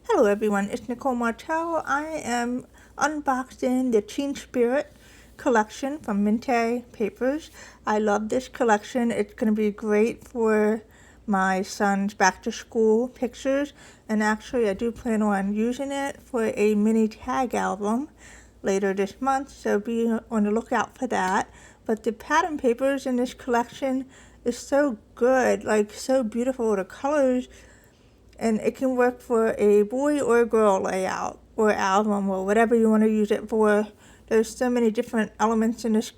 Hello everyone, it's Nicole Martel. I am unboxing the Teen Spirit collection from Mintay Papers. I love this collection. It's going to be great for my son's back to school pictures, and actually I do plan on using it for a mini tag album later this month, so be on the lookout for that. But the pattern papers in this collection is so good, like so beautiful. The colors, and it can work for a boy or a girl layout or album or whatever you want to use it for. There's so many different elements in this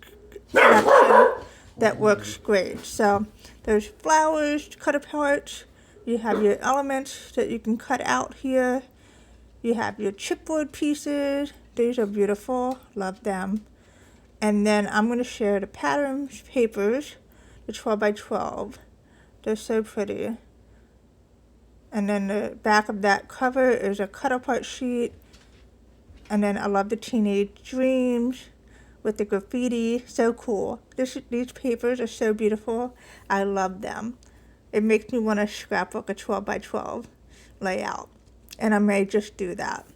collection that works great. So there's flowers to cut apart. You have your elements that you can cut out here. You have your chipboard pieces. These are beautiful. Love them. And then I'm going to share the pattern papers, the 12 by 12. They're so pretty. And then the back of that cover is a cut apart sheet. And then I love the Teenage Dreams with the graffiti. So cool. These papers are so beautiful. I love them. It makes me want to scrapbook a 12 by 12 layout. And I may just do that.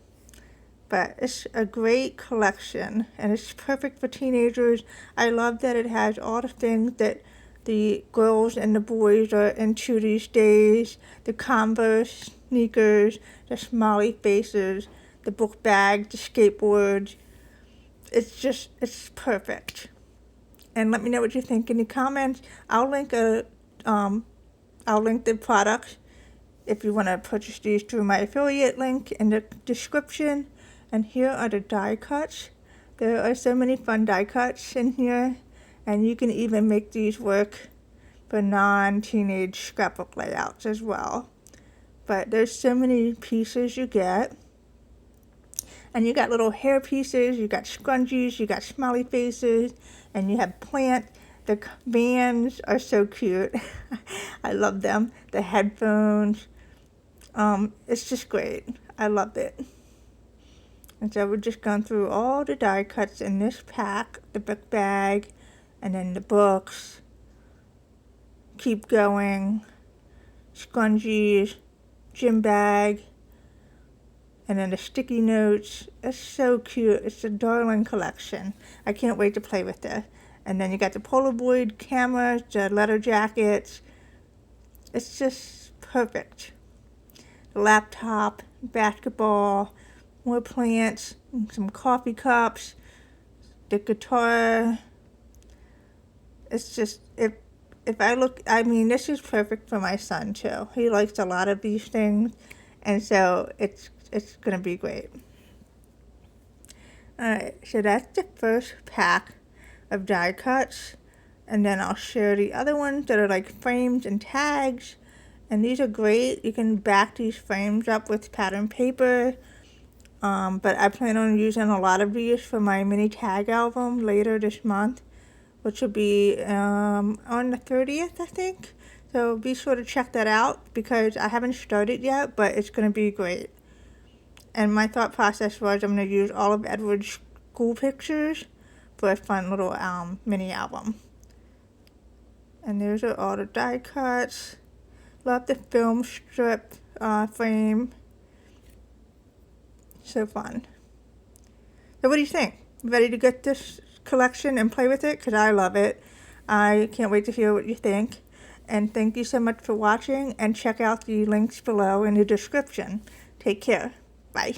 But it's a great collection, and it's perfect for teenagers. I love that it has all the things that the girls and the boys are into these days. The Converse sneakers, the smiley faces, the book bags, the skateboards. It's perfect. And let me know what you think in the comments. I'll link the products if you want to purchase these through my affiliate link in the description. And here are the die cuts. There are so many fun die cuts in here. And you can even make these work for non-teenage scrapbook layouts as well. But there's so many pieces you get. And you got little hair pieces, you got scrunchies, you got smiley faces, and you have plant. The bands are so cute. I love them. The headphones. It's just great. I love it. And so we're just going through all the die cuts in this pack, the book bag, and then the books. Keep going. Scrunchies, gym bag, and then the sticky notes. It's so cute. It's a darling collection. I can't wait to play with it. And then you got the Polaroid cameras, the leather jackets. It's just perfect. The laptop, basketball, more plants, some coffee cups, the guitar. It's just, if this is perfect for my son too. He likes a lot of these things, and so it's going to be great. Alright, so that's the first pack of die cuts, and then I'll share the other ones that are like frames and tags, and these are great. You can back these frames up with pattern paper, but I plan on using a lot of these for my mini tag album later this month, which will be on the 30th, I think. So be sure to check that out because I haven't started yet, but it's going to be great. And my thought process was I'm going to use all of Edward's school pictures for a fun little mini album. And there's all the die cuts. Love the film strip frame. So fun. So what do you think? Ready to get this collection and play with it? Because I love it. I can't wait to hear what you think. And thank you so much for watching, and check out the links below in the description. Take care. Bye.